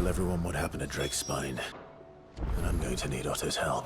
tell everyone what happened at Drake's Spine. And I'm going to need Otto's help.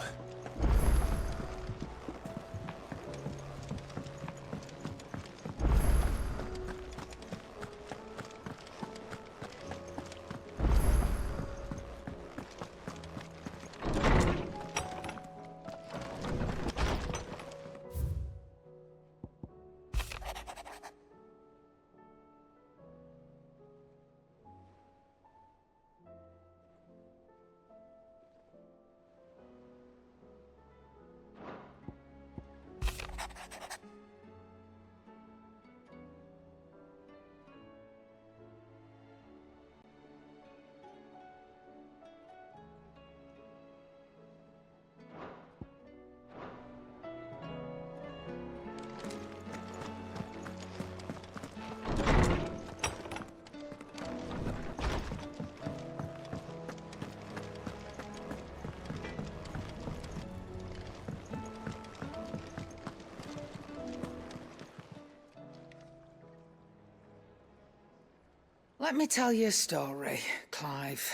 Let me tell you a story, Clive.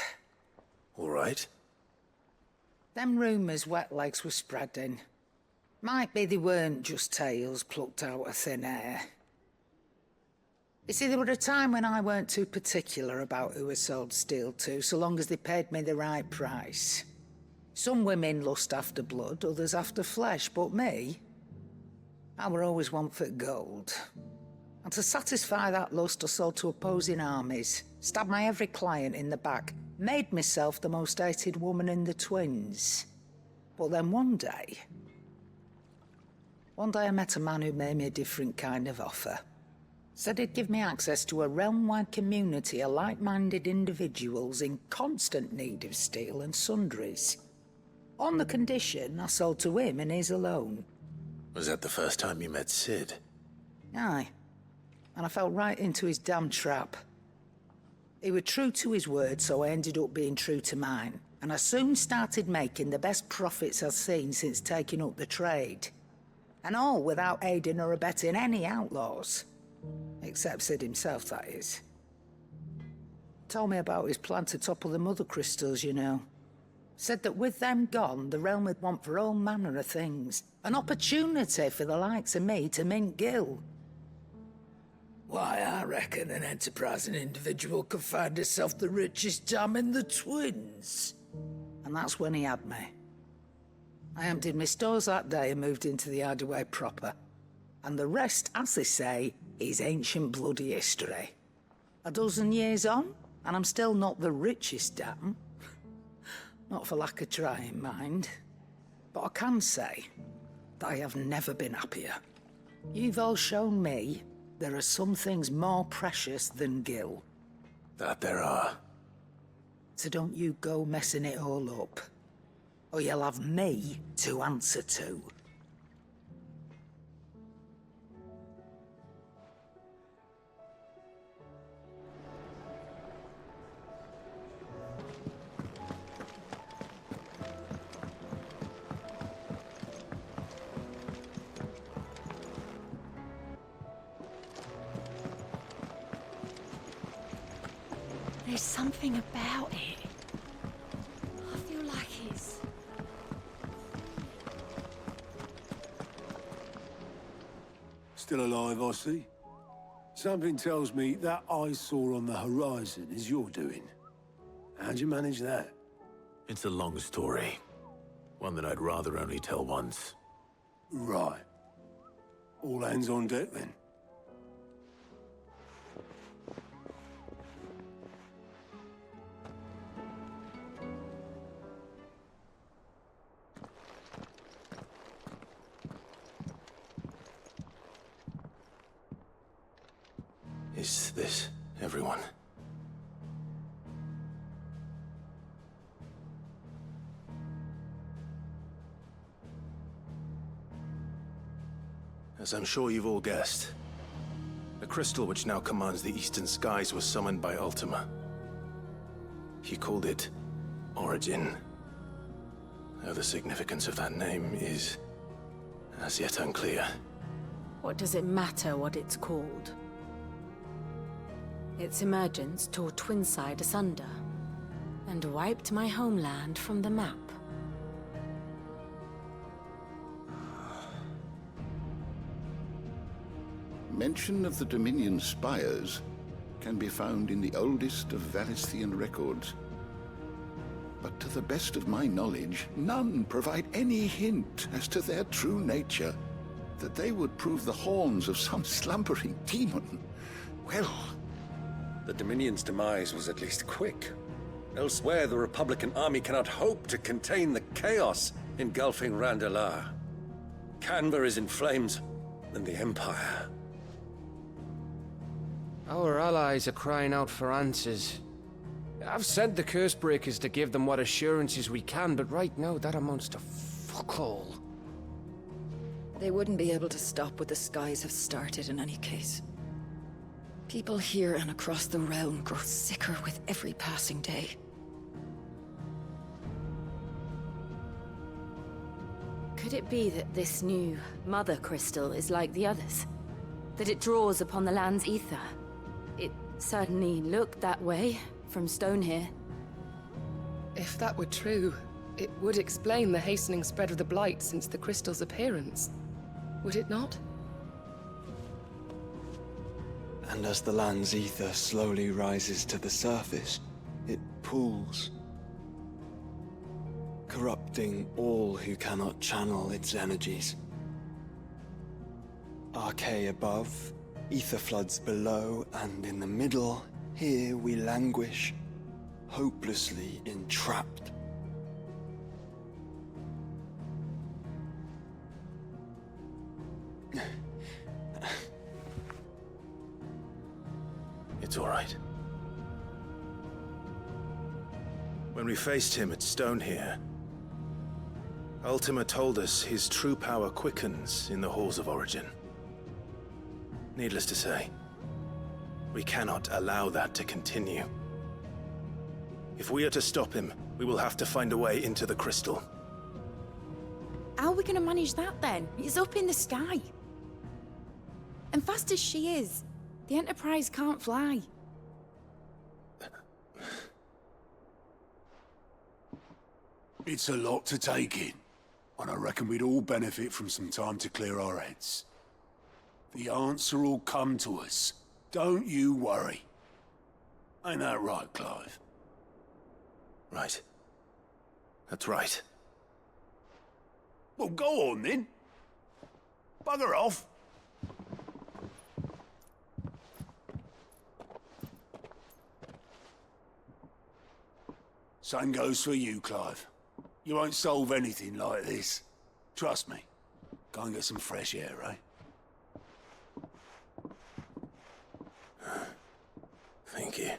All right. Them rumours Wetlegs were spreading. Might be they weren't just tales plucked out of thin air. You see, there were a time when I weren't too particular about who I sold steel to, so long as they paid me the right price. Some women lust after blood, others after flesh, but me, I were always one for gold. And to satisfy that lust, I sold to opposing armies, stabbed my every client in the back, made myself the most hated woman in the twins. But then one day I met a man who made me a different kind of offer. Said he'd give me access to a realm-wide community of like-minded individuals in constant need of steel and sundries. On the condition I sold to him and his alone. Was that the first time you met Sid? Aye. And I fell right into his damn trap. He was true to his word, so I ended up being true to mine. And I soon started making the best profits I've seen since taking up the trade. And all without aiding or abetting any outlaws. Except Sid himself, that is. Told me about his plan to topple the mother crystals, you know. Said that with them gone, the realm would want for all manner of things. An opportunity for the likes of me to mint Gil. Why, I reckon an enterprising individual could find herself the richest dam in the twins. And that's when he had me. I emptied my stores that day and moved into the Hideaway proper. And the rest, as they say, is ancient bloody history. A dozen years on, and I'm still not the richest dam. Not for lack of trying, mind. But I can say that I have never been happier. You've all shown me there are some things more precious than Gil. That there are. So don't you go messing it all up. Or you'll have me to answer to. There's something about it. I feel like it's... Still alive, I see. Something tells me that eyesore on the horizon is your doing. How'd you manage that? It's a long story. One that I'd rather only tell once. Right. All hands on deck, then. Is this everyone? As I'm sure you've all guessed, the crystal which now commands the eastern skies was summoned by Ultima. He called it Origin. Though the significance of that name is as yet unclear. What does it matter what it's called? Its emergence tore Twinside asunder. and wiped my homeland from the map. Mention of the Dominion spires can be found in the oldest of Valisthian records. But to the best of my knowledge, none provide any hint as to their true nature. That they would prove the horns of some slumbering demon. Well, The Dominion's demise was at least quick. Elsewhere, the Republican army cannot hope to contain the chaos engulfing Randalar. Canva is in flames, and the Empire. Our allies are crying out for answers. I've sent the Cursebreakers to give them what assurances we can, but right now that amounts to fuck all. They wouldn't be able to stop what the skies have started in any case. People here and across the realm grow sicker with every passing day. Could it be that this new Mother Crystal is like the others? That it draws upon the land's ether? It certainly looked that way from stone here. If that were true, it would explain the hastening spread of the Blight since the crystal's appearance. Would it not? And as the land's ether slowly rises to the surface, it pools, corrupting all who cannot channel its energies. Archay above, ether floods below, and in the middle, here we languish, hopelessly entrapped. It's all right. When we faced him at Stone here, Ultima told us his true power quickens in the Halls of Origin. Needless to say, we cannot allow that to continue. If we are to stop him, we will have to find a way into the crystal. How are we gonna manage that then? It's up in the sky. And fast as she is, the Enterprise can't fly. It's a lot to take in, and I reckon we'd all benefit from some time to clear our heads. The answer will come to us. Don't you worry. Ain't that right, Clive? Right. That's right. Well, go on then. Bugger off. Same goes for you, Clive. You won't solve anything like this. Trust me. Go and get some fresh air, eh? Thank you.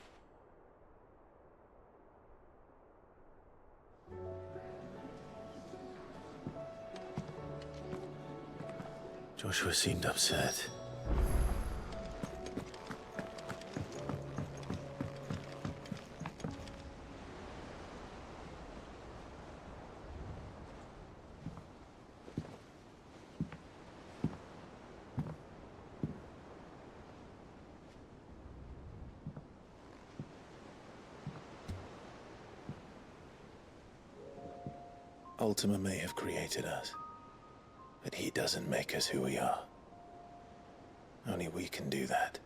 Joshua seemed upset. Ultima may have created us, but he doesn't make us who we are. Only we can do that.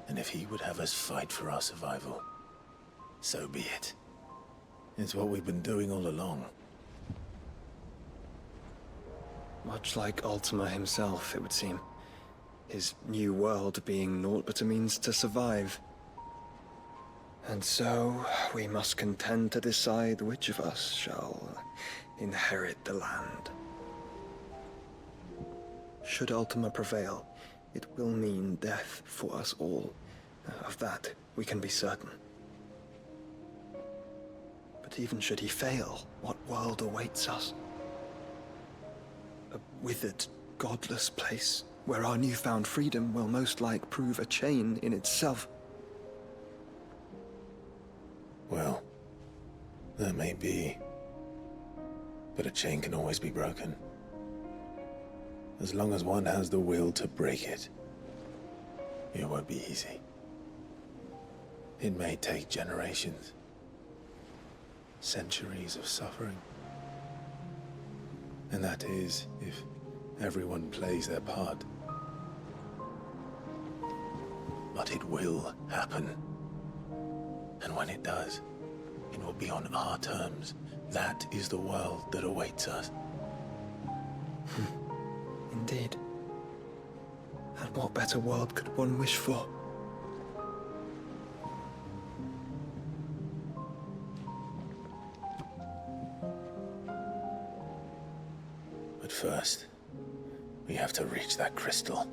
And if he would have us fight for our survival, so be it. It's what we've been doing all along. Much like Ultima himself, it would seem. His new world being naught but a means to survive. And so, we must contend to decide which of us shall inherit the land. Should Ultima prevail, it will mean death for us all. Of that, we can be certain. But even should he fail, what world awaits us? A withered, godless place, where our newfound freedom will most like prove a chain in itself. Well, that may be, but a chain can always be broken. As long as one has the will to break it, it won't be easy. It may take generations, centuries of suffering. And that is, if everyone plays their part. But it will happen. And when it does, it will be on our terms. That is the world that awaits us. Indeed. And what better world could one wish for? But first, we have to reach that crystal.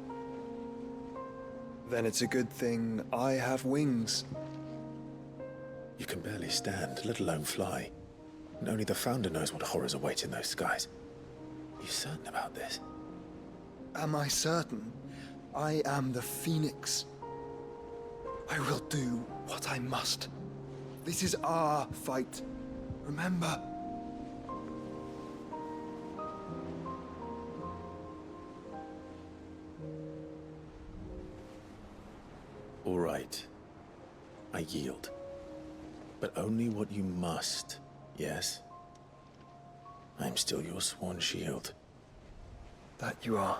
Then it's a good thing I have wings. You can barely stand, let alone fly. And only the Founder knows what horrors await in those skies. Are you certain about this? Am I certain? I am the Phoenix. I will do what I must. This is our fight. Remember? All right. I yield. But only what you must, yes? I'm still your sworn shield. That you are.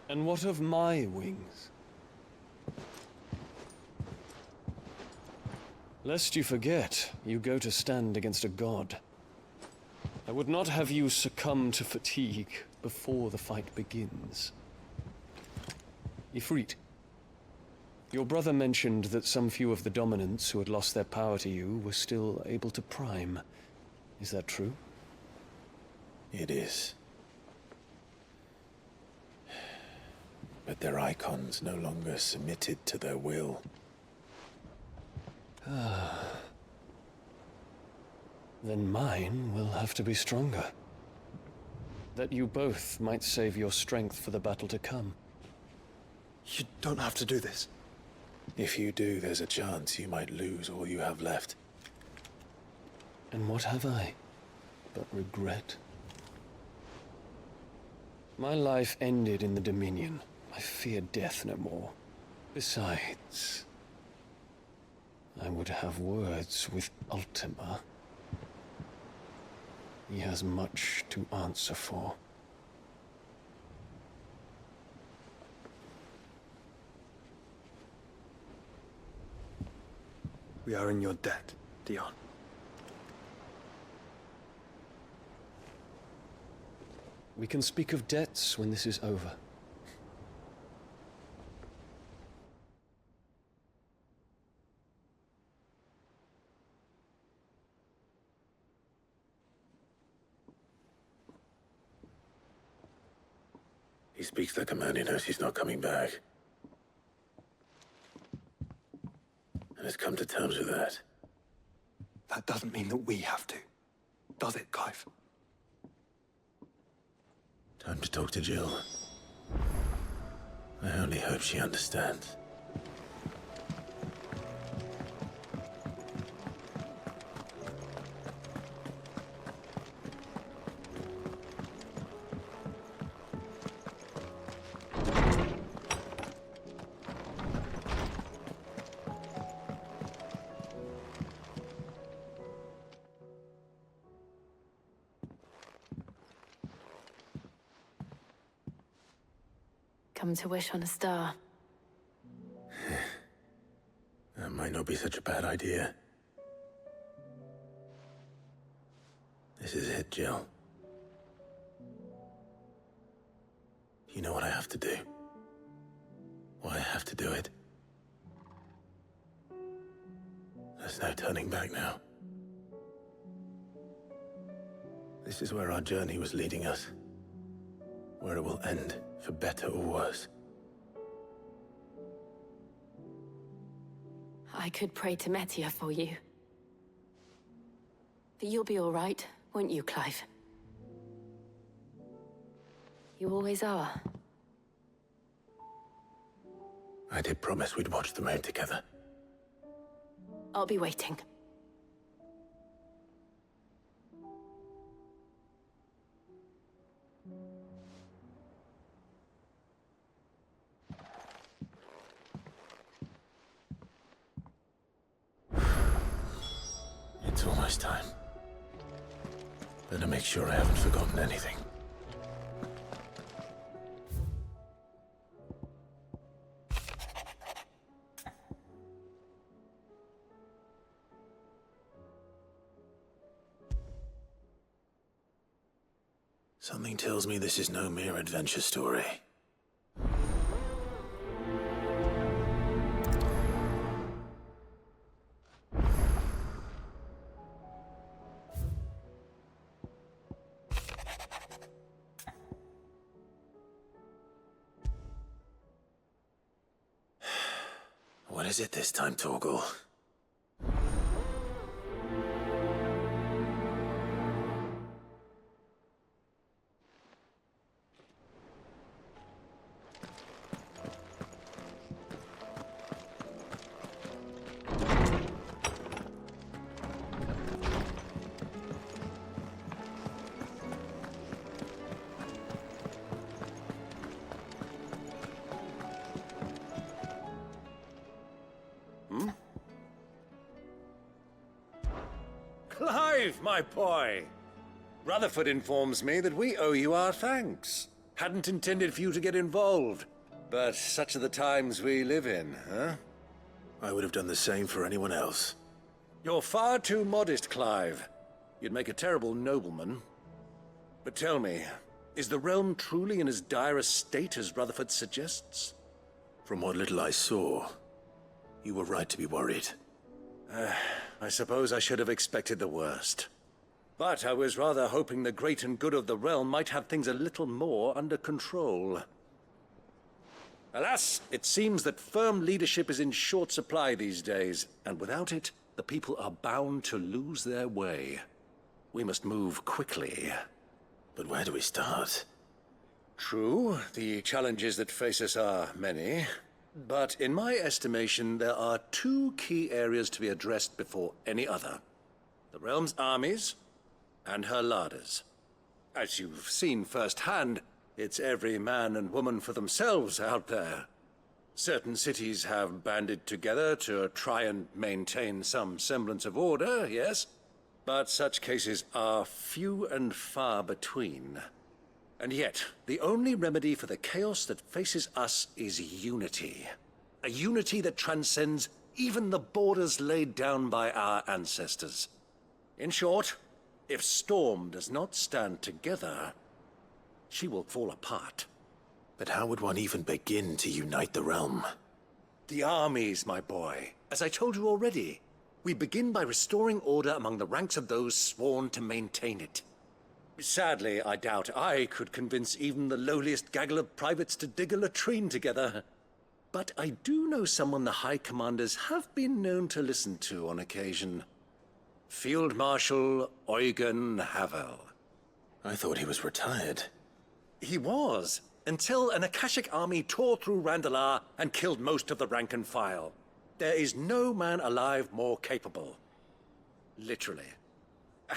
And what of my wings? Lest you forget, you go to stand against a god. I would not have you succumb to fatigue before the fight begins. Ifrit, your brother mentioned that some few of the dominants who had lost their power to you were still able to prime. Is that true? It is. But their icons no longer submitted to their will. Then mine will have to be stronger. That you both might save your strength for the battle to come. You don't have to do this. If you do, there's a chance you might lose all you have left. And what have I but regret? My life ended in the Dominion. I fear death no more. Besides, I would have words with Ultima. He has much to answer for. We are in your debt, Dion. We can speak of debts when this is over. He speaks like a man who knows he's not coming back. And has come to terms with that. That doesn't mean that we have to, does it, Clive? Time to talk to Jill. I only hope she understands. Come to wish on a star. That might not be such a bad idea. This is it, Jill. You know what I have to do. Why I have to do it. There's no turning back now. This is where our journey was leading us. Where it will end, for better or worse. I could pray to Metia for you. But you'll be all right, won't you, Clive? You always are. I did promise we'd watch the moon together. I'll be waiting. It's almost this time. Better make sure I haven't forgotten anything. Something tells me this is no mere adventure story. What is it this time, Torgal? Clive, my boy! Rutherford informs me that we owe you our thanks. Hadn't intended for you to get involved, but such are the times we live in, huh? I would have done the same for anyone else. You're far too modest, Clive. You'd make a terrible nobleman. But tell me, is the realm truly in as dire a state as Rutherford suggests? From what little I saw, you were right to be worried. I suppose I should have expected the worst. But I was rather hoping the great and good of the realm might have things a little more under control. Alas, it seems that firm leadership is in short supply these days, and without it, the people are bound to lose their way. We must move quickly. But where do we start? True, the challenges that face us are many. But in my estimation, there are two key areas to be addressed before any other. The realm's armies and her larders. As you've seen firsthand, it's every man and woman for themselves out there. Certain cities have banded together to try and maintain some semblance of order, yes, but such cases are few and far between. And yet, the only remedy for the chaos that faces us is unity. A unity that transcends even the borders laid down by our ancestors. In short, if Storm does not stand together, she will fall apart. But how would one even begin to unite the realm? The armies, my boy. As I told you already, we begin by restoring order among the ranks of those sworn to maintain it. Sadly, I doubt I could convince even the lowliest gaggle of privates to dig a latrine together. But I do know someone the High Commanders have been known to listen to on occasion. Field Marshal Eugen Havel. I thought he was retired. He was, until an Akashic army tore through Randalar and killed most of the rank and file. There is no man alive more capable. Literally.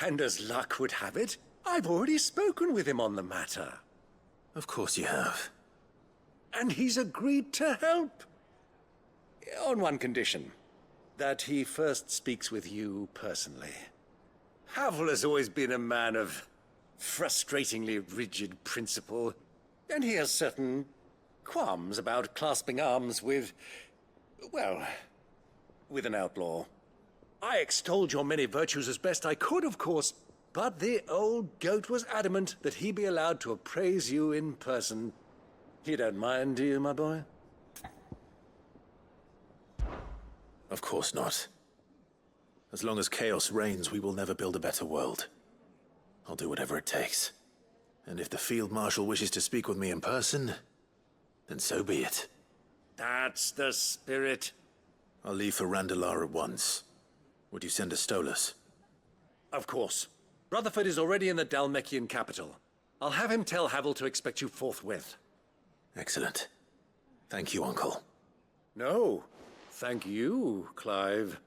And as luck would have it, I've already spoken with him on the matter. Of course you have. And he's agreed to help. On one condition. That he first speaks with you personally. Havel has always been a man of frustratingly rigid principle, and he has certain qualms about clasping arms with, well, with an outlaw. I extolled your many virtues as best I could, of course, but the old goat was adamant that he be allowed to appraise you in person. You don't mind, do you, my boy? Of course not. As long as chaos reigns, we will never build a better world. I'll do whatever it takes. And if the Field Marshal wishes to speak with me in person, then so be it. That's the spirit. I'll leave for Randalar at once. Would you send a Stolas? Of course. Rutherford is already in the Dhalmekian capital. I'll have him tell Havel to expect you forthwith. Excellent. Thank you, Uncle. No, thank you, Clive.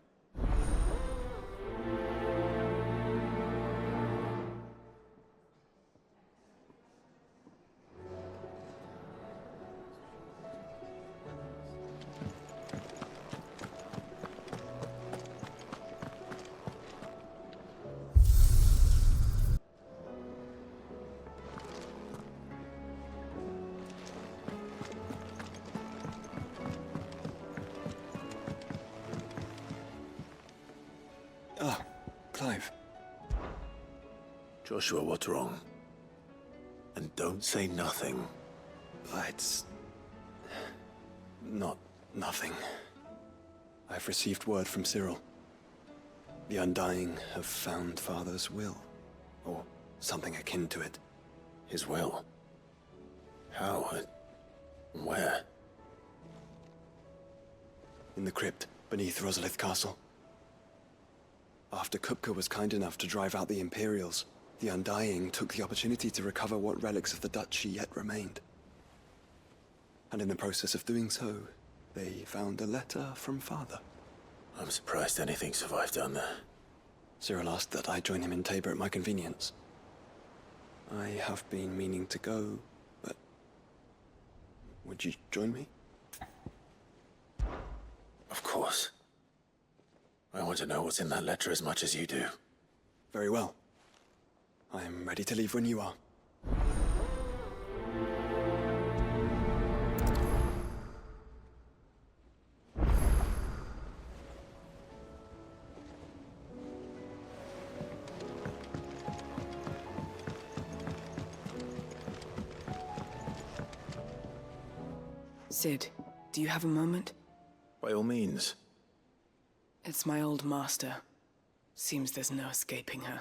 Clive. Joshua, what's wrong? And don't say nothing. It's... not nothing. I've received word from Cyril. The Undying have found Father's will. Or something akin to it. His will? How? Where? In the crypt beneath Rosalith Castle. After Kupka was kind enough to drive out the Imperials, the Undying took the opportunity to recover what relics of the Duchy yet remained. And in the process of doing so, they found a letter from Father. I'm surprised anything survived down there. Cyril asked that I join him in Tabor at my convenience. I have been meaning to go, but... would you join me? Of course. I want to know what's in that letter as much as you do. Very well. I am ready to leave when you are. Cid, do you have a moment? By all means. It's my old master. Seems there's no escaping her.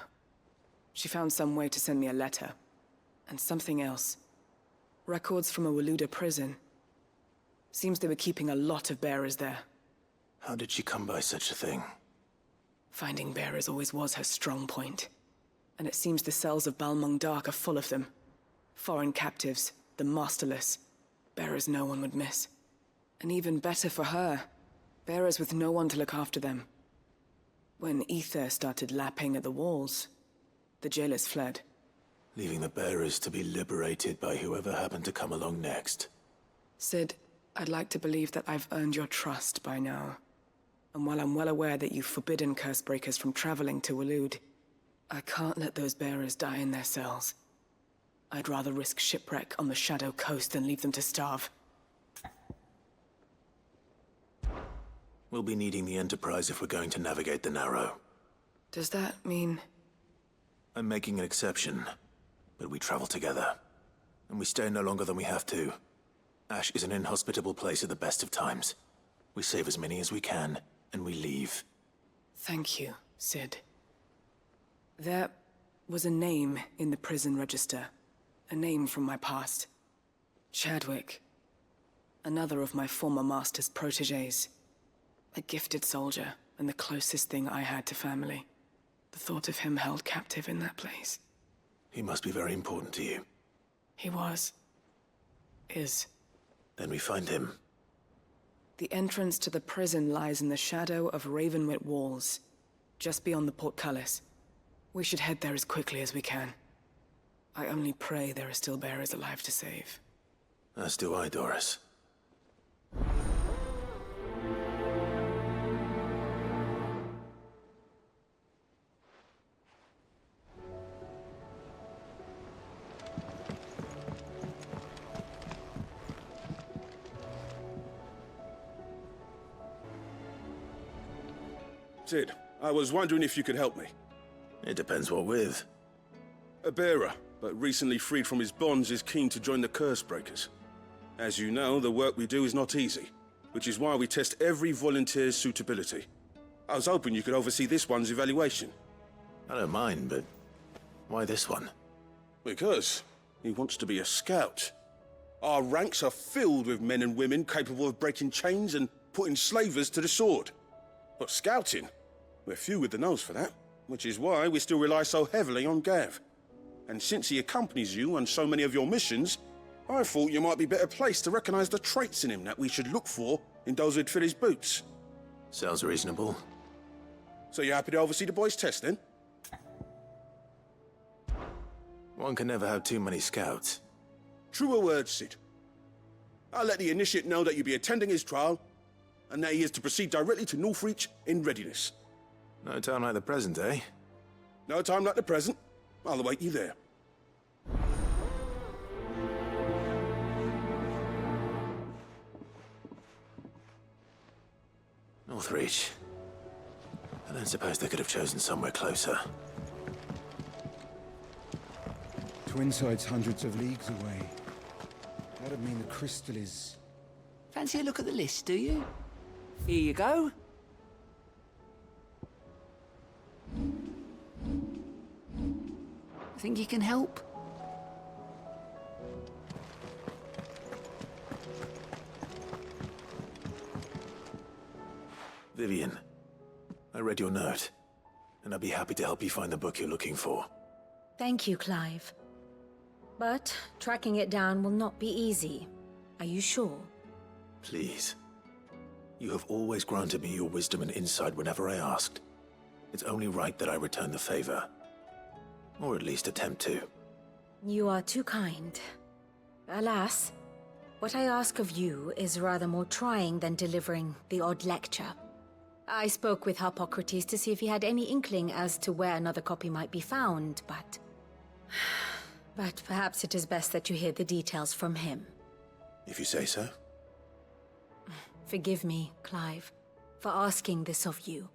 She found some way to send me a letter. And something else. Records from a Waluda prison. Seems they were keeping a lot of bearers there. How did she come by such a thing? Finding bearers always was her strong point. And it seems the cells of Balmung Dark are full of them. Foreign captives, the masterless. Bearers no one would miss. And even better for her, bearers with no one to look after them. When Ether started lapping at the walls, the jailers fled. Leaving the bearers to be liberated by whoever happened to come along next. Cid, I'd like to believe that I've earned your trust by now. And while I'm well aware that you've forbidden Cursebreakers from traveling to Waloed, I can't let those bearers die in their cells. I'd rather risk shipwreck on the Shadow Coast than leave them to starve. We'll be needing the Enterprise if we're going to navigate the Narrow. Does that mean... I'm making an exception, but we travel together. And we stay no longer than we have to. Ash is an inhospitable place at the best of times. We save as many as we can, and we leave. Thank you, Cid. There was a name in the prison register. A name from my past. Chadwick. Another of my former master's protégés. A gifted soldier, and the closest thing I had to family. The thought of him held captive in that place. He must be very important to you. He was. Is. Then we find him. The entrance to the prison lies in the shadow of Ravenwit Walls, just beyond the portcullis. We should head there as quickly as we can. I only pray there are still bearers alive to save. As do I, Doris. Cid, I was wondering if you could help me. It depends what with. A bearer, but recently freed from his bonds, is keen to join the Cursebreakers. As you know, the work we do is not easy, which is why we test every volunteer's suitability. I was hoping you could oversee this one's evaluation. I don't mind, but why this one? Because he wants to be a scout. Our ranks are filled with men and women capable of breaking chains and putting slavers to the sword. But scouting, we're few with the nose for that, which is why we still rely so heavily on Gav. And since he accompanies you on so many of your missions, I thought you might be better placed to recognize the traits in him that we should look for in those who'd fill his boots. Sounds reasonable. So you're happy to oversee the boys' test, then? One can never have too many scouts. Truer words, Cid. I'll let the initiate know that you'll be attending his trial, and that he is to proceed directly to Northreach in readiness. No time like the present, eh? No time like the present. I'll await you there. Northreach. An don't suppose they could have chosen somewhere closer. Twinside's hundreds of leagues away. That'd mean the crystal is... Fancy a look at the list, do you? Here you go. Think you can help? Vivian, I read your note, and I'd be happy to help you find the book you're looking for. Thank you, Clive. But tracking it down will not be easy. Are you sure? Please. You have always granted me your wisdom and insight whenever I asked. It's only right that I return the favor. Or at least attempt to. You are too kind. Alas, what I ask of you is rather more trying than delivering the odd lecture. I spoke with Harpocrates to see if he had any inkling as to where another copy might be found, but... But perhaps it is best that you hear the details from him. If you say so. Forgive me, Clive, for asking this of you.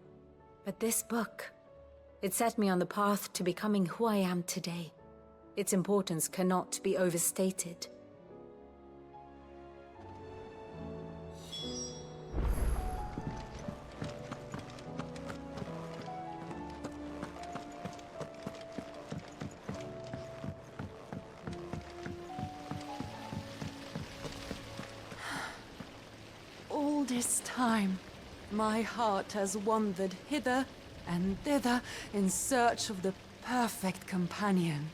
But this book, it set me on the path to becoming who I am today. Its importance cannot be overstated. All this time, my heart has wandered hither and thither in search of the perfect companion.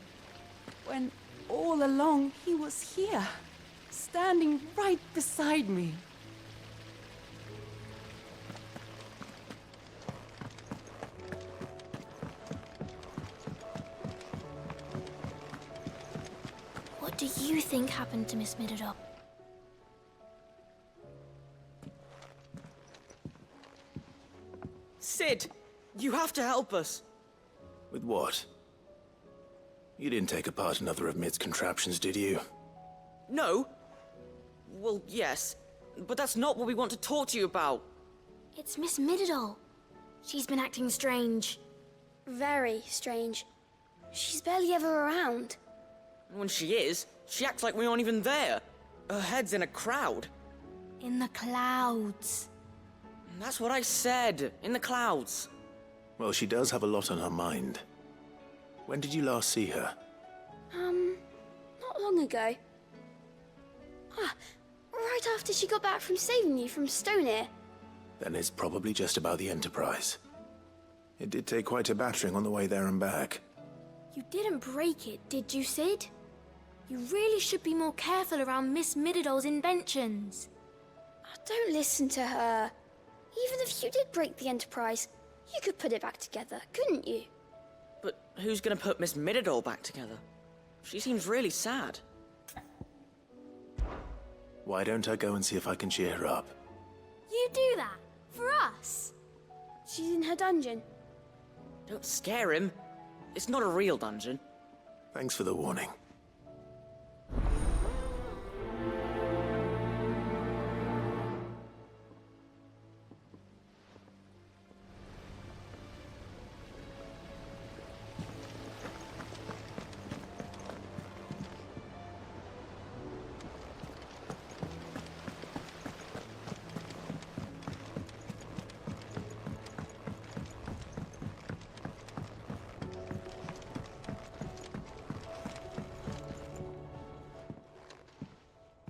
When all along he was here, standing right beside me. What do you think happened to Miss Midadol? Sid, you have to help us. With what? You didn't take apart another of Mid's contraptions, did you? No. Well, yes. But that's not what we want to talk to you about. It's Miss Midadol. She's been acting strange. Very strange. She's barely ever around. When she is, she acts like we aren't even there. Her head's in a crowd. In the clouds. That's what I said. In the clouds. Well, she does have a lot on her mind. When did you last see her? Not long ago. Right after she got back from saving you from Stoneir. Then it's probably just about the Enterprise. It did take quite a battering on the way there and back. You didn't break it, did you, Sid? You really should be more careful around Miss Midadol's inventions. Don't listen to her. Even if you did break the Enterprise, you could put it back together, couldn't you? But who's gonna put Miss Midadol back together? She seems really sad. Why don't I go and see if I can cheer her up? You do that? For us? She's in her dungeon. Don't scare him. It's not a real dungeon. Thanks for the warning.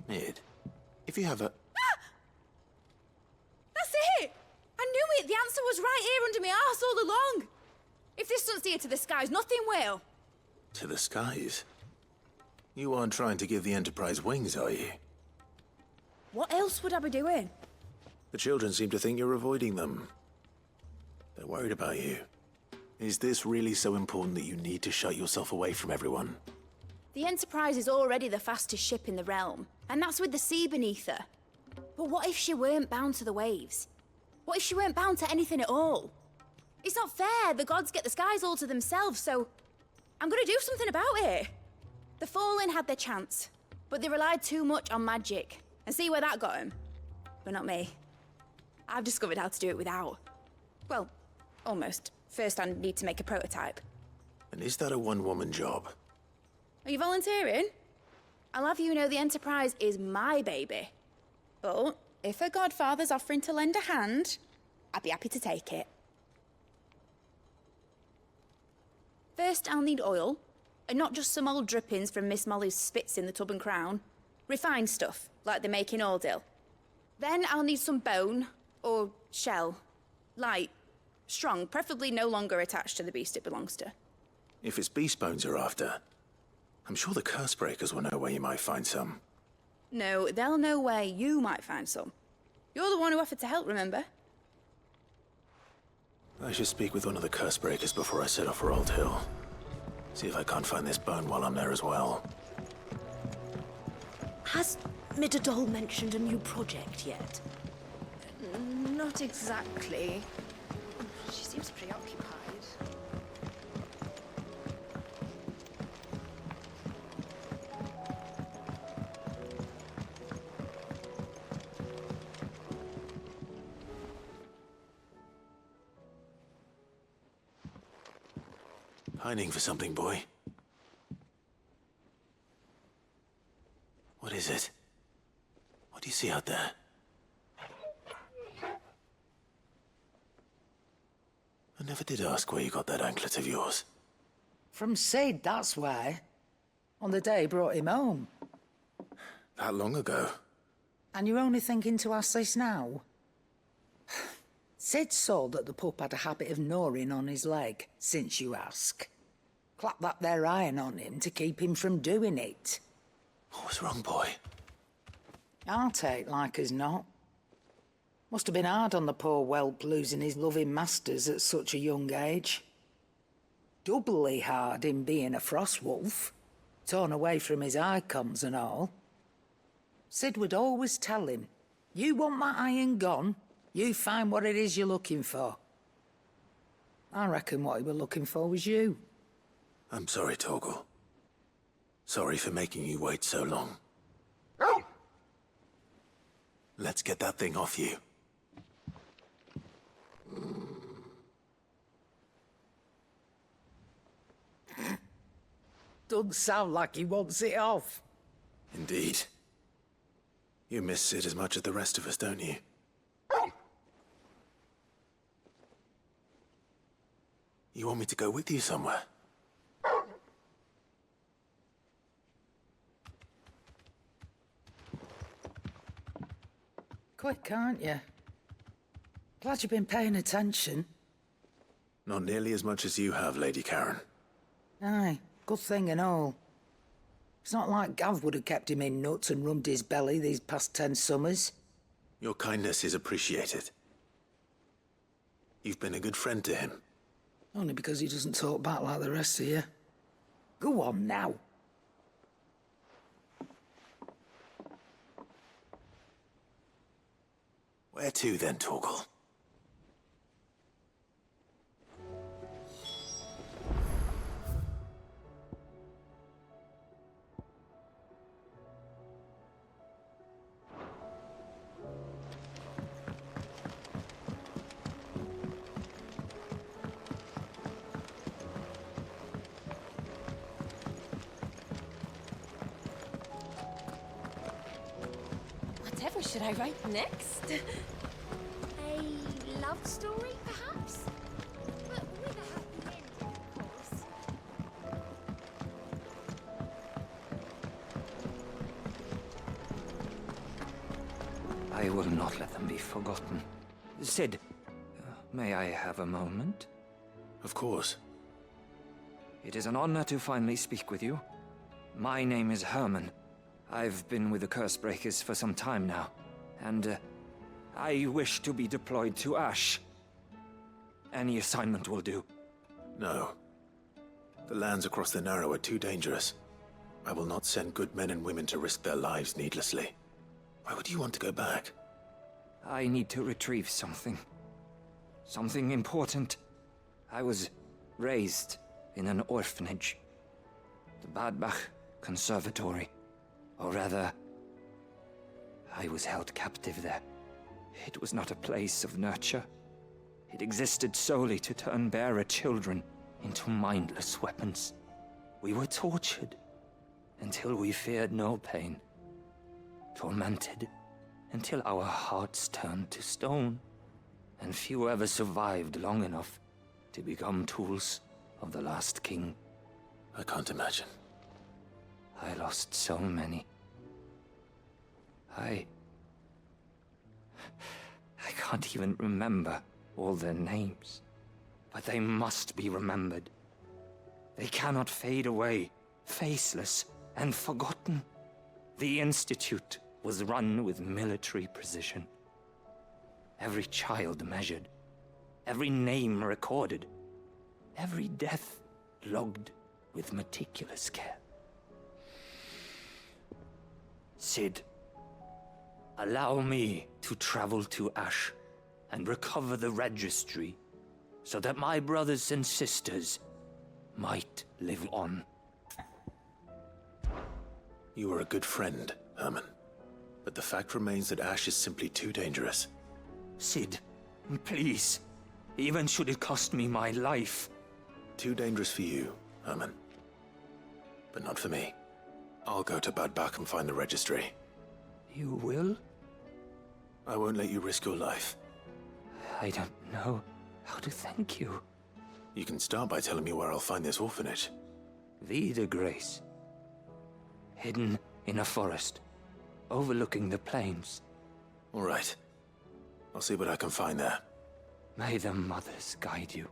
Mid, if you have a... That's it! I knew it! The answer was right here under my arse all along! If this doesn't steer to the skies, nothing will! To the skies? You aren't trying to give the Enterprise wings, are you? What else would I be doing? The children seem to think you're avoiding them. They're worried about you. Is this really so important that you need to shut yourself away from everyone? The Enterprise is already the fastest ship in the realm, and that's with the sea beneath her. But what if she weren't bound to the waves? What if she weren't bound to anything at all? It's not fair. The gods get the skies all to themselves, so I'm gonna do something about it. The Fallen had their chance, but they relied too much on magic. And see where that got them? But not me. I've discovered how to do it without. Well, Almost. First, I need to make a prototype. And is that a one-woman job? Are you volunteering? I'll have you know the Enterprise is my baby. But if her godfather's offering to lend a hand, I'd be happy to take it. First, I'll need oil, and not just some old drippings from Miss Molly's spits in the Tub and Crown. Refined stuff, like they make in Ordil. Then I'll need some bone, or shell. Light, strong, preferably no longer attached to the beast it belongs to. If it's beast bones you're after, I'm sure the Cursebreakers will know where you might find some. No, they'll know where you might find some. You're the one who offered to help, remember? I should speak with one of the Cursebreakers before I set off for Old Hill. See if I can't find this bone while I'm there as well. Has Midadol mentioned a new project yet? Not exactly. She seems preoccupied. Pining for something, boy. What is it? What do you see out there? I never did ask where you got that anklet of yours. From Sid, that's why. On the day he brought him home. That long ago? And you're only thinking to ask this now? Sid saw that the pup had a habit of gnawing on his leg, since you ask. Clap that there iron on him to keep him from doing it. What was wrong, boy? I'll take like as not. Must have been hard on the poor whelp losing his loving masters at such a young age. Doubly hard in being a frost wolf, torn away from his icons and all. Sid would always tell him, you want that iron gone, you find what it is you're looking for. I reckon what he were looking for was you. I'm sorry, Torgal. Sorry for making you wait so long. Let's get that thing off you. Doesn't sound like he wants it off. Indeed. You miss Sid as much as the rest of us, don't you? You want me to go with you somewhere? Quick, aren't you? Glad you've been paying attention. Not nearly as much as you have, Lady Karen. Aye, good thing and all. It's not like Gav would have kept him in nuts and rubbed his belly these past 10 summers. Your kindness is appreciated. You've been a good friend to him. Only because he doesn't talk back like the rest of you. Go on now. Where to then, Torgal? Whatever should I write next? A love story, perhaps? But with a happy ending, of course. I will not let them be forgotten. Sid, may I have a moment? Of course. It is an honor to finally speak with you. My name is Herman. I've been with the Cursebreakers for some time now, and I wish to be deployed to Ash. Any assignment will do. No. The lands across the Narrow are too dangerous. I will not send good men and women to risk their lives needlessly. Why would you want to go back? I need to retrieve something. Something important. I was raised in an orphanage. The Badbach Conservatory. Or rather, I was held captive there. It was not a place of nurture. It existed solely to turn bearer children into mindless weapons. We were tortured until we feared no pain. Tormented until our hearts turned to stone. And few ever survived long enough to become tools of the last king. I can't imagine. I lost so many. I can't even remember all their names. But they must be remembered. They cannot fade away, faceless and forgotten. The Institute was run with military precision. Every child measured, every name recorded, every death logged with meticulous care. Cid, allow me to travel to Ash and recover the registry so that my brothers and sisters might live on. You are a good friend, Herman. But the fact remains that Ash is simply too dangerous. Cid, please. Even should it cost me my life. Too dangerous for you, Herman. But not for me. I'll go to Bad Bach and find the registry. You will? I won't let you risk your life. I don't know how to thank you. You can start by telling me where I'll find this orphanage. Vie de Grace. Hidden in a forest, overlooking the plains. All right. I'll see what I can find there. May the mothers guide you.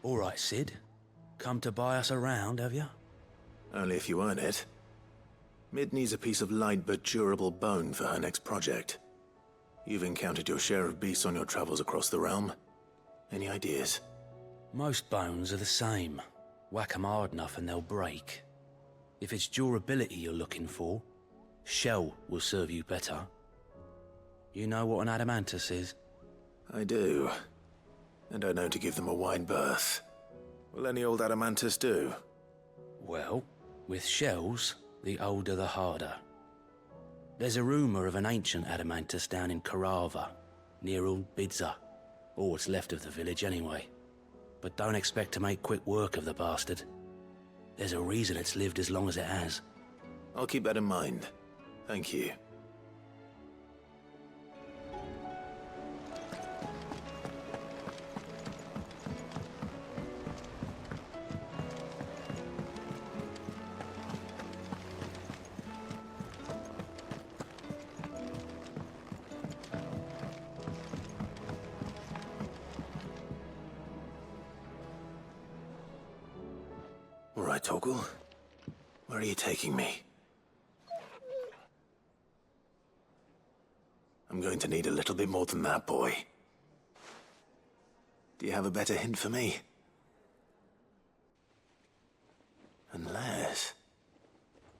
All right, Cid. Come to buy us around, have you? Only if you earn it. Mid needs a piece of light but durable bone for her next project. You've encountered your share of beasts on your travels across the realm. Any ideas? Most bones are the same. Whack 'em hard enough and they'll break. If it's durability you're looking for, shell will serve you better. You know what an adamantus is? I do. And I know to give them a wide berth. Will any old adamantus do? Well, with shells, the older the harder. There's a rumour of an ancient adamantus down in Carava, near Old Bidza. Or what's left of the village anyway. But don't expect to make quick work of the bastard. There's a reason it's lived as long as it has. I'll keep that in mind. Thank you. All right, Torgal. Where are you taking me? I'm going to need a little bit more than that, boy. Do you have a better hint for me? Unless...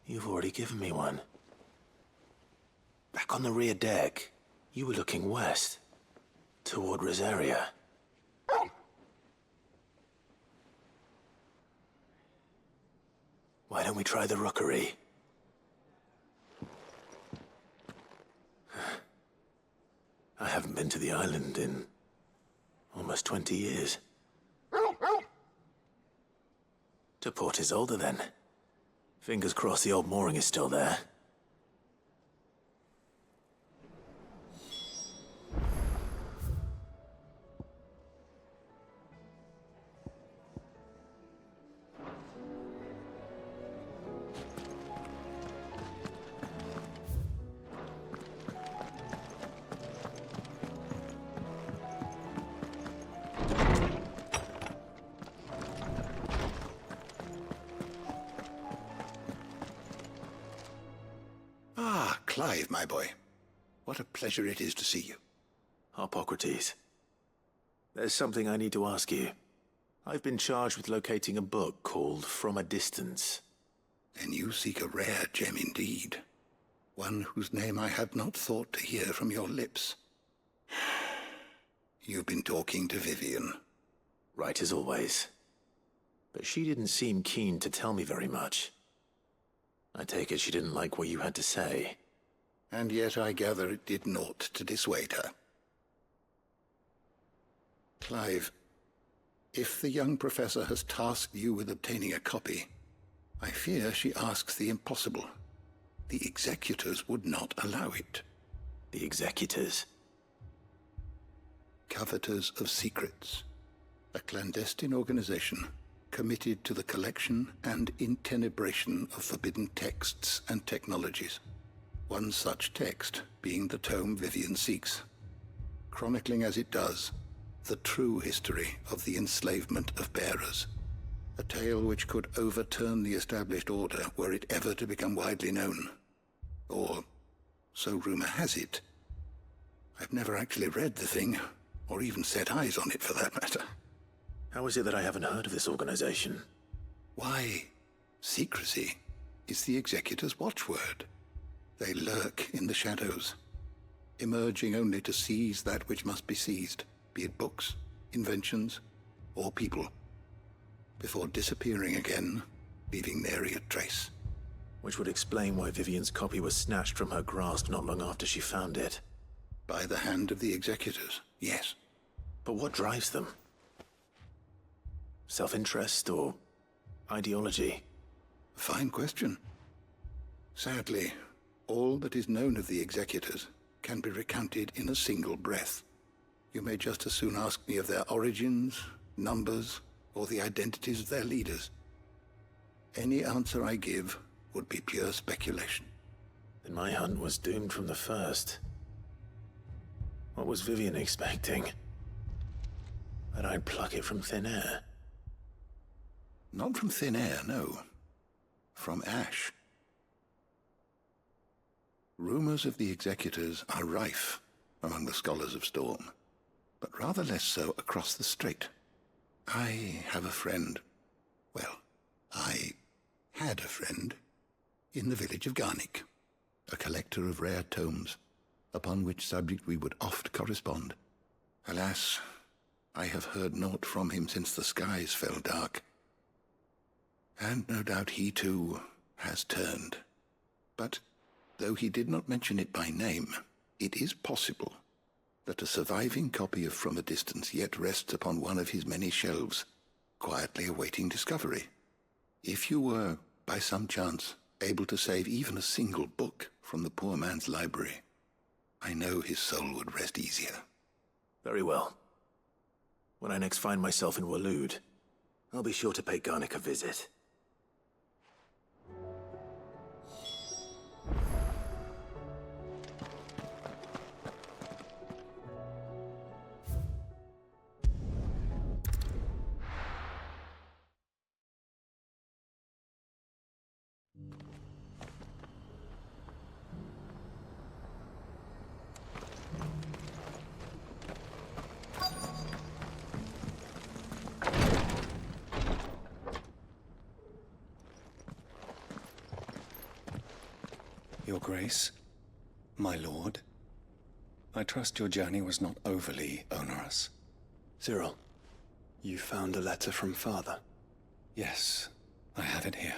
you've already given me one. Back on the rear deck, you were looking west, toward Rosaria. Why don't we try the rookery? I haven't been to the island in almost 20 years. To Port Isolde, then. Fingers crossed the old mooring is still there. Clive, my boy. What a pleasure it is to see you. Harpocrates. There's something I need to ask you. I've been charged with locating a book called From a Distance. Then you seek a rare gem indeed. One whose name I had not thought to hear from your lips. You've been talking to Vivian. Right as always. But she didn't seem keen to tell me very much. I take it she didn't like what you had to say. And yet I gather it did naught to dissuade her. Clive, if the young professor has tasked you with obtaining a copy, I fear she asks the impossible. The executors would not allow it. The executors? Coveters of Secrets. A clandestine organization committed to the collection and intenebration of forbidden texts and technologies. One such text being the tome Vivian seeks, chronicling as it does the true history of the enslavement of bearers. A tale which could overturn the established order were it ever to become widely known. Or, so rumor has it. I've never actually read the thing, or even set eyes on it for that matter. How is it that I haven't heard of this organization? Why, secrecy is the executor's watchword. They lurk in the shadows, emerging only to seize that which must be seized, be it books, inventions, or people, before disappearing again, leaving nary a trace. Which would explain why Vivian's copy was snatched from her grasp not long after she found it. By the hand of the executors, yes. But what drives them? Self-interest or ideology? A fine question. Sadly, all that is known of the executors can be recounted in a single breath. You may just as soon ask me of their origins, numbers, or the identities of their leaders. Any answer I give would be pure speculation. Then my hunt was doomed from the first. What was Vivian expecting? That I'd pluck it from thin air? Not from thin air, no. From ash. Rumors of the executors are rife among the scholars of Storm, but rather less so across the strait. I have a friend. Well, I had a friend in the village of Garnick, a collector of rare tomes, upon which subject we would oft correspond. Alas, I have heard naught from him since the skies fell dark. And no doubt he too has turned. But though he did not mention it by name, it is possible that a surviving copy of From a Distance yet rests upon one of his many shelves, quietly awaiting discovery. If you were, by some chance, able to save even a single book from the poor man's library, I know his soul would rest easier. Very well. When I next find myself in Waloed, I'll be sure to pay Garnick a visit. Your Grace, my lord, I trust your journey was not overly onerous. Cyril, you found a letter from Father? Yes, I have it here.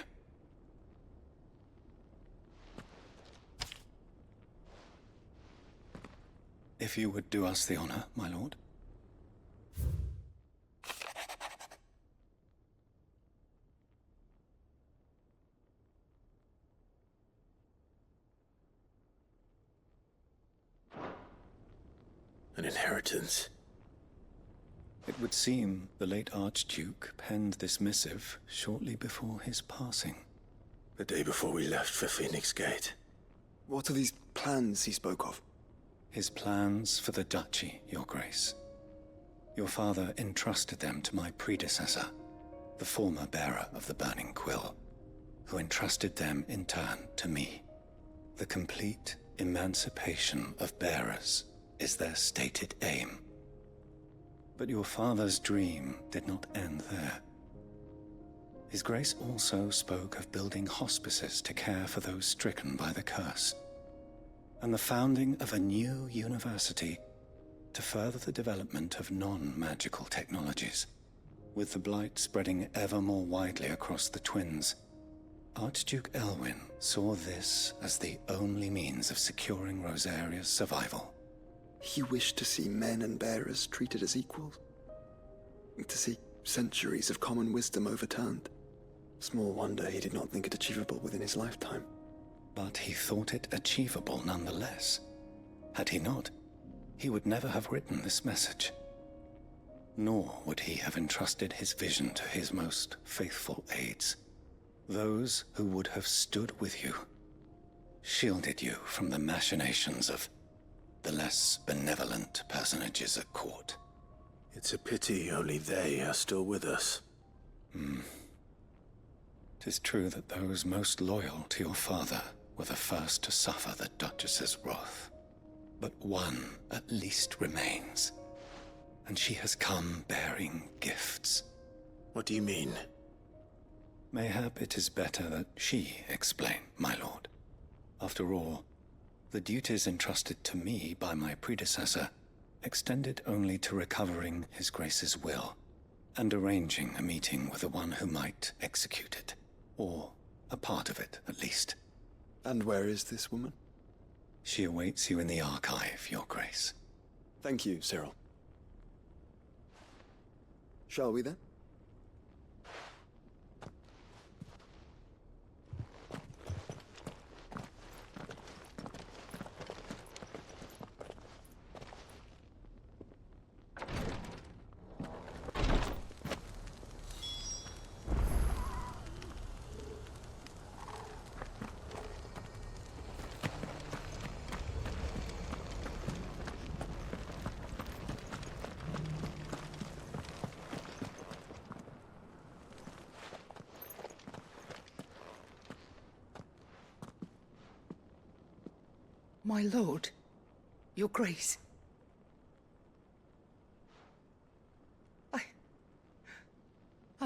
If you would do us the honor, my lord. An inheritance. It would seem the late Archduke penned this missive shortly before his passing. The day before we left for Phoenix Gate. What are these plans he spoke of? His plans for the duchy, Your Grace. Your father entrusted them to my predecessor, the former bearer of the Burning Quill, who entrusted them in turn to me. The complete emancipation of bearers is their stated aim. But your father's dream did not end there. His Grace also spoke of building hospices to care for those stricken by the curse, and the founding of a new university to further the development of non-magical technologies. With the blight spreading ever more widely across the Twins, Archduke Elwyn saw this as the only means of securing Rosaria's survival. He wished to see men and bearers treated as equals. To see centuries of common wisdom overturned. Small wonder he did not think it achievable within his lifetime. But he thought it achievable nonetheless. Had he not, he would never have written this message. Nor would he have entrusted his vision to his most faithful aides, those who would have stood with you, shielded you from the machinations of the less benevolent personages at court. It's a pity only they are still with us. 'Tis true that those most loyal to your father were the first to suffer the Duchess's wrath. But one at least remains, and she has come bearing gifts. What do you mean? Mayhap it is better that she explain, my lord. After all, the duties entrusted to me by my predecessor extended only to recovering His Grace's will and arranging a meeting with the one who might execute it, or a part of it at least. And where is this woman? She awaits you in the archive, Your Grace. Thank you, Cyril. Shall we then? My lord, Your Grace. I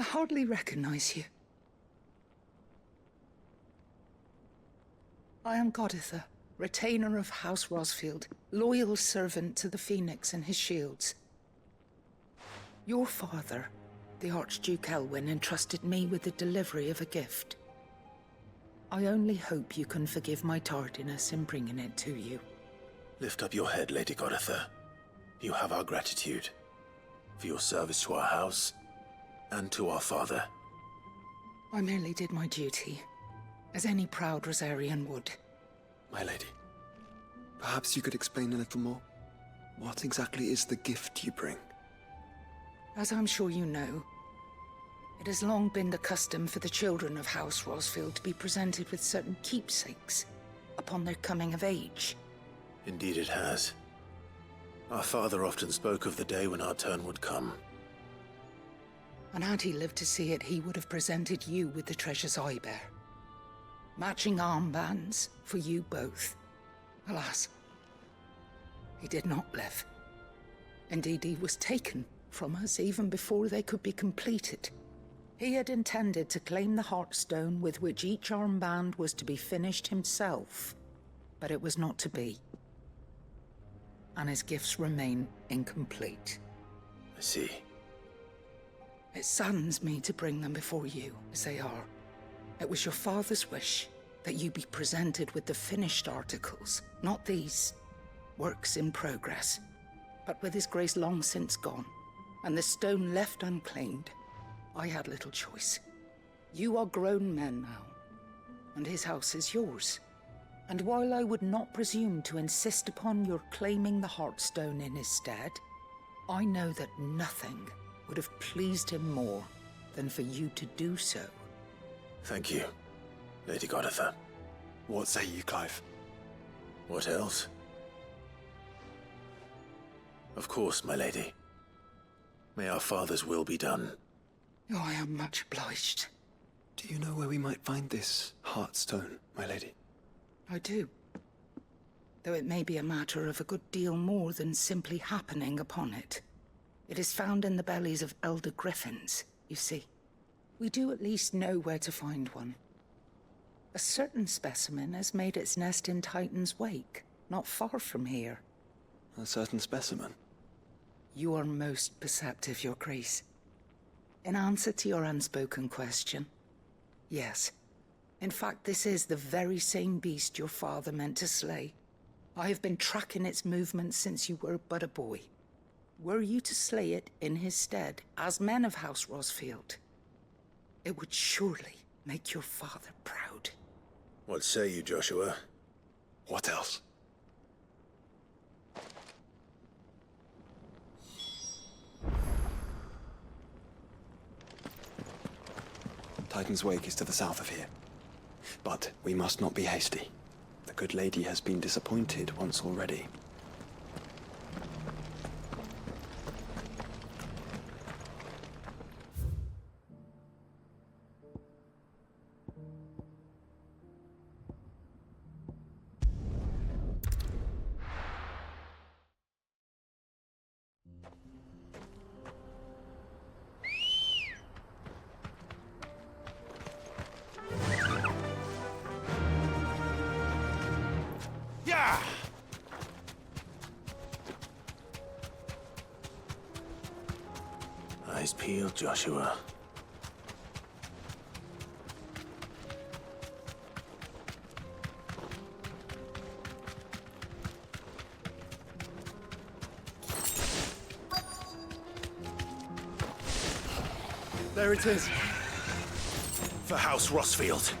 hardly recognize you. I am Goditha, retainer of House Rosfield, loyal servant to the Phoenix and his shields. Your father, the Archduke Elwyn, entrusted me with the delivery of a gift. I only hope you can forgive my tardiness in bringing it to you. Lift up your head, Lady Goditha. You have our gratitude for your service to our house and to our father. I merely did my duty, as any proud Rosarian would. My lady, perhaps you could explain a little more? What exactly is the gift you bring? As I'm sure you know, it has long been the custom for the children of House Rosfield to be presented with certain keepsakes upon their coming of age. Indeed it has. Our father often spoke of the day when our turn would come. And had he lived to see it, he would have presented you with the treasures I bear. Matching armbands for you both. Alas, he did not live. Indeed, he was taken from us even before they could be completed. He had intended to claim the Heartstone with which each armband was to be finished himself, but it was not to be. And his gifts remain incomplete. I see. It saddens me to bring them before you, as they are. It was your father's wish that you be presented with the finished articles, not these works in progress. But with his grace long since gone, and the stone left unclaimed, I had little choice. You are grown men now, and his house is yours. And while I would not presume to insist upon your claiming the Heartstone in his stead, I know that nothing would have pleased him more than for you to do so. Thank you, Lady Goditha. What say you, Clive? What else? Of course, my lady. May our father's will be done. Oh, I am much obliged. Do you know where we might find this Heartstone, my lady? I do. though it may be a matter of a good deal more than simply happening upon it. It is found in the bellies of elder griffins, you see. We do at least know where to find one. A certain specimen has made its nest in Titan's Wake, not far from here. A certain specimen? You are most perceptive, Your Grace. In answer to your unspoken question, yes. In fact, this is the very same beast your father meant to slay. I have been tracking its movements since you were but a boy. Were you to slay it in his stead, as men of House Rosfield, it would surely make your father proud. What say you, Joshua? What else? Titan's Wake is to the south of here. But we must not be hasty. The good lady has been disappointed once already. Eyes peeled, Joshua. There it is. For House Rosfield.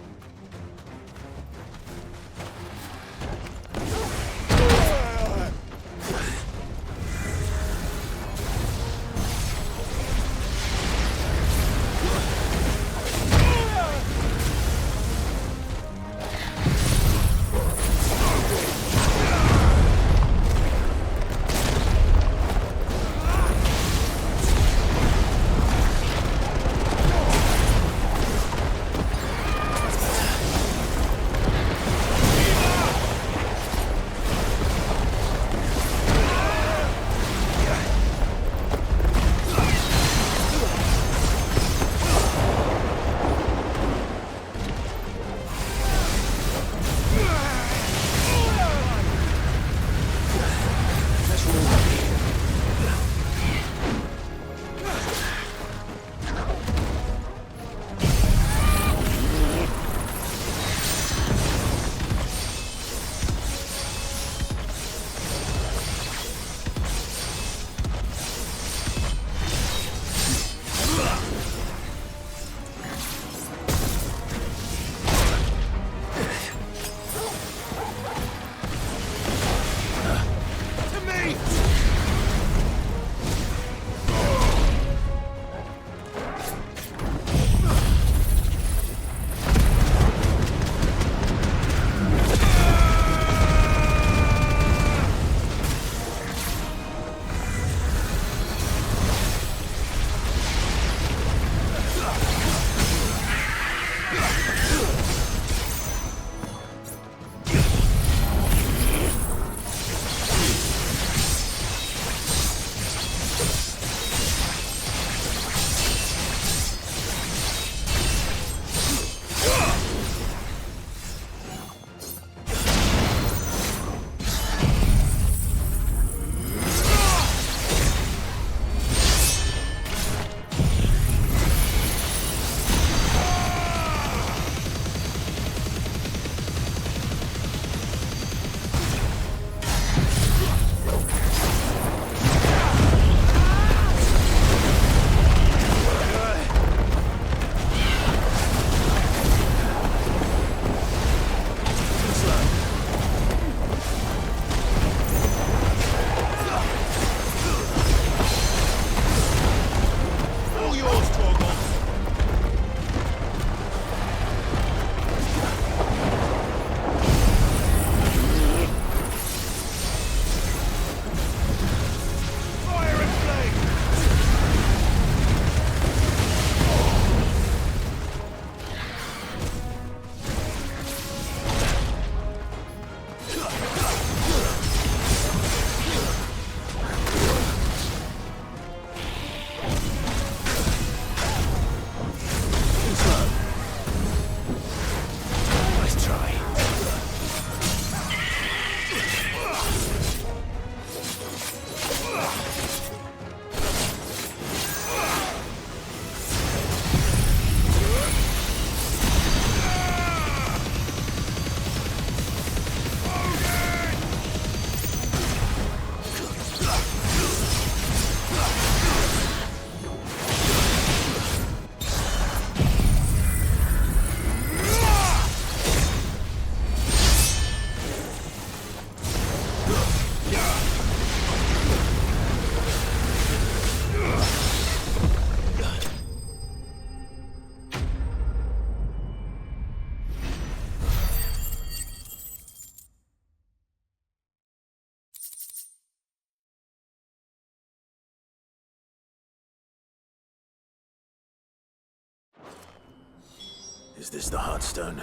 Is this the Heartstone?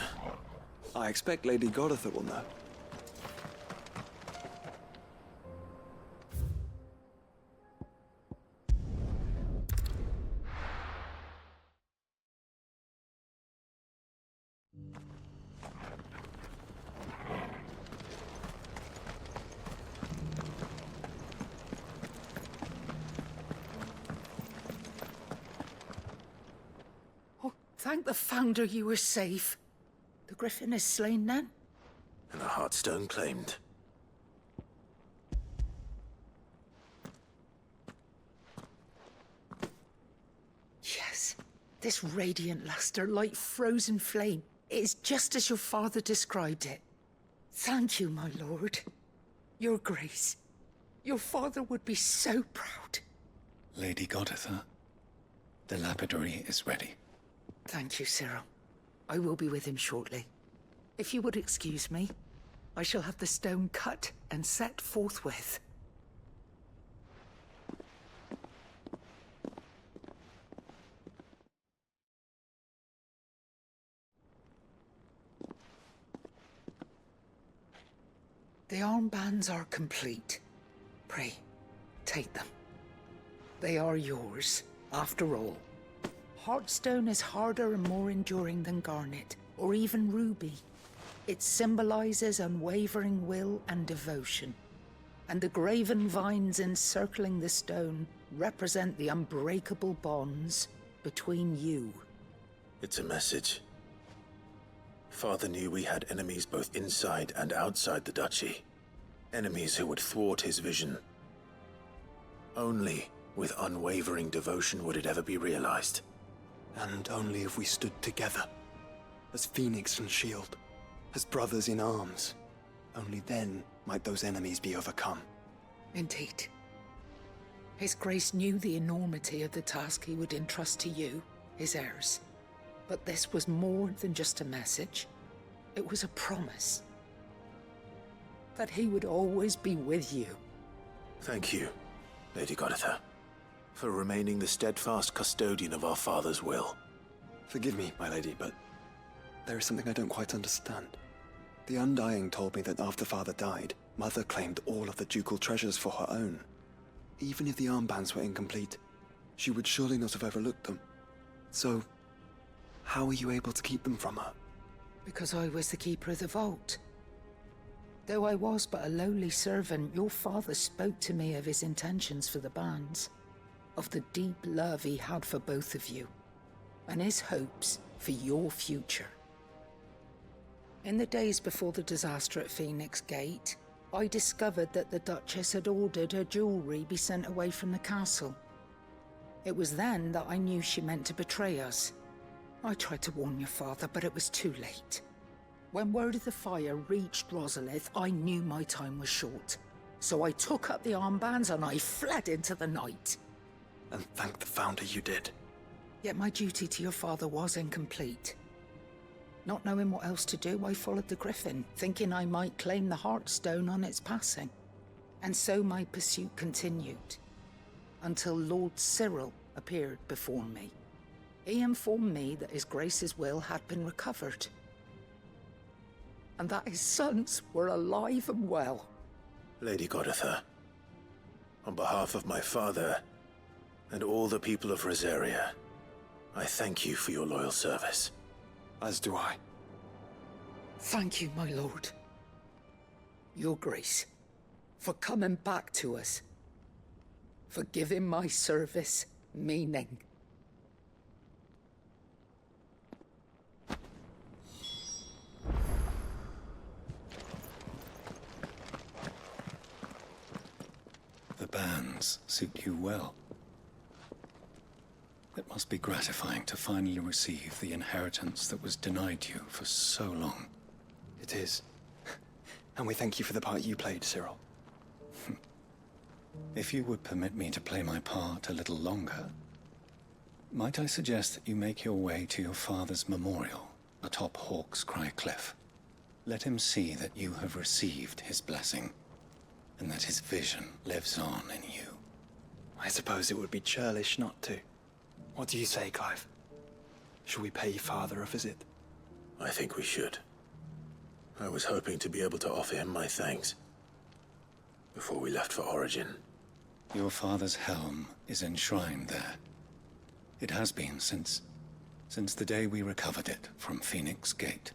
I expect Lady Goditha will know. Thank the Founder you were safe. The Griffin is slain then? And the Heartstone claimed. Yes. This radiant luster, like frozen flame. It is just as your father described it. Thank you, my lord. Your Grace. Your father would be so proud. Lady Goditha, the lapidary is ready. Thank you, Cyril. I will be with him shortly. If you would excuse me, I shall have the stone cut and set forthwith. The armbands are complete. Pray, take them. They are yours, after all. Heartstone is harder and more enduring than garnet, or even ruby. It symbolizes unwavering will and devotion. And the graven vines encircling the stone represent the unbreakable bonds between you. It's a message. Father knew we had enemies both inside and outside the duchy. Enemies who would thwart his vision. Only with unwavering devotion would it ever be realized. And only if we stood together, as Phoenix and Shield, as brothers in arms. Only then might those enemies be overcome. Indeed. His Grace knew the enormity of the task he would entrust to you, his heirs. But this was more than just a message. It was a promise. That he would always be with you. Thank you, Lady Goditha, for remaining the steadfast custodian of our father's will. Forgive me, my lady, but there is something I don't quite understand. The Undying told me that after Father died, Mother claimed all of the ducal treasures for her own. Even if the armbands were incomplete, she would surely not have overlooked them. So, how were you able to keep them from her? Because I was the keeper of the vault. Though I was but a lowly servant, your father spoke to me of his intentions for the bands, of the deep love he had for both of you, and his hopes for your future. In the days before the disaster at Phoenix Gate, I discovered that the Duchess had ordered her jewelry be sent away from the castle. It was then that I knew she meant to betray us. I tried to warn your father, but it was too late. When word of the fire reached Rosalith, I knew my time was short. So I took up the armbands and I fled into the night. And thank the Founder you did. Yet my duty to your father was incomplete. Not knowing what else to do, I followed the Griffin, thinking I might claim the Heartstone on its passing. And so my pursuit continued, until Lord Cyril appeared before me. He informed me that His Grace's will had been recovered, and that his sons were alive and well. Lady Goditha, on behalf of my father and all the people of Rosaria, I thank you for your loyal service. As do I. Thank you, my lord. Your Grace, for coming back to us, for giving my service meaning. The bands suit you well. It must be gratifying to finally receive the inheritance that was denied you for so long. It is. And we thank you for the part you played, Cyril. If you would permit me to play my part a little longer, might I suggest that you make your way to your father's memorial atop Hawk's Cry Cliff? Let him see that you have received his blessing, and that his vision lives on in you. I suppose it would be churlish not to. What do you say, Clive? Shall we pay Father a visit? I think we should. I was hoping to be able to offer him my thanks before we left for Origin. Your father's helm is enshrined there. It has been since the day we recovered it from Phoenix Gate.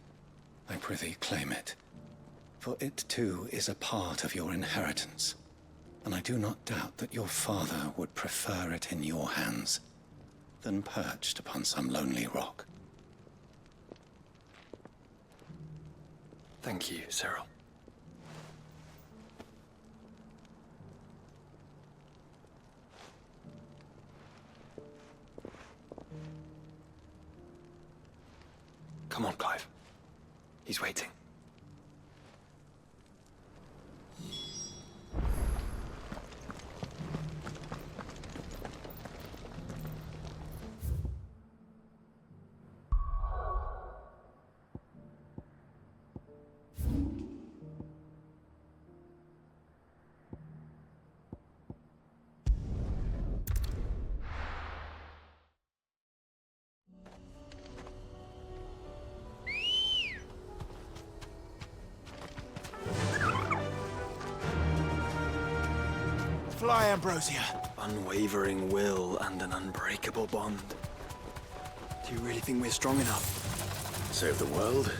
I prithee claim it. For it too is a part of your inheritance, and I do not doubt that your father would prefer it in your hands than perched upon some lonely rock. Thank you, Cyril. Come on, Clive. He's waiting. Fly, Ambrosia. Unwavering will and an unbreakable bond. Do you really think we're strong enough? Save the world?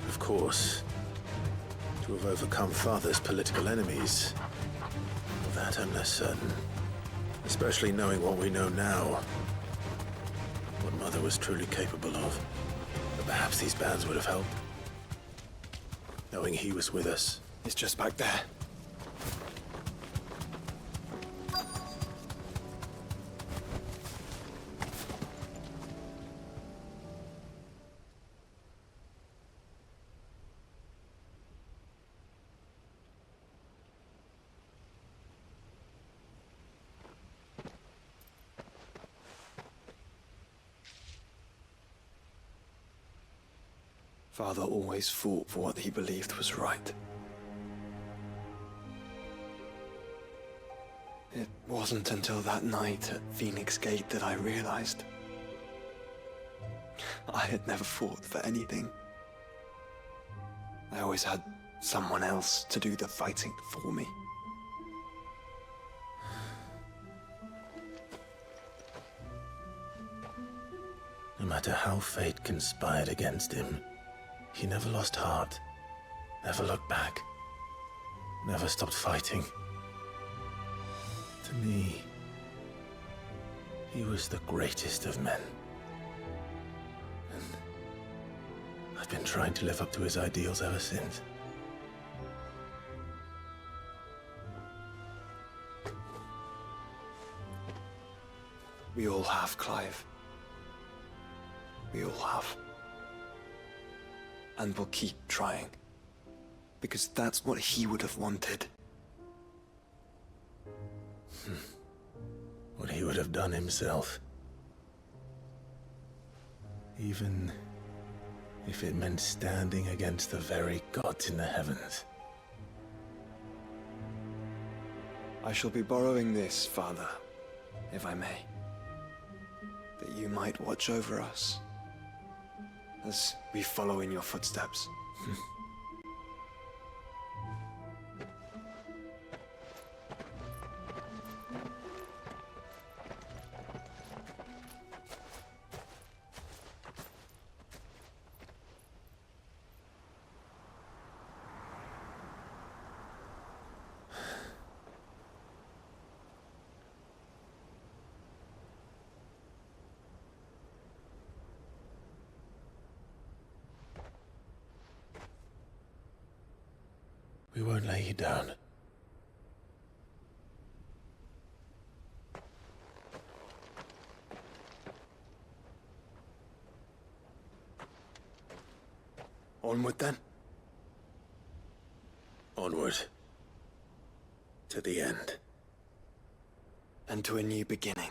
Of course. To have overcome Father's political enemies? Of that I'm less certain. Especially knowing what we know now. What Mother was truly capable of. But perhaps these bands would have helped. Knowing he was with us. It's just back there. Father always fought for what he believed was right. It wasn't until that night at Phoenix Gate that I realized I had never fought for anything. I always had someone else to do the fighting for me. No matter how fate conspired against him, he never lost heart, never looked back, never stopped fighting. To me, he was the greatest of men. And I've been trying to live up to his ideals ever since. We all have, Clive. We all have. And we'll keep trying. Because that's what he would have wanted. What he would have done himself. Even if it meant standing against the very gods in the heavens. I shall be borrowing this, Father, if I may. That you might watch over us as we follow in your footsteps. We won't lay you down. Onward then. Onward. To the end. And to a new beginning.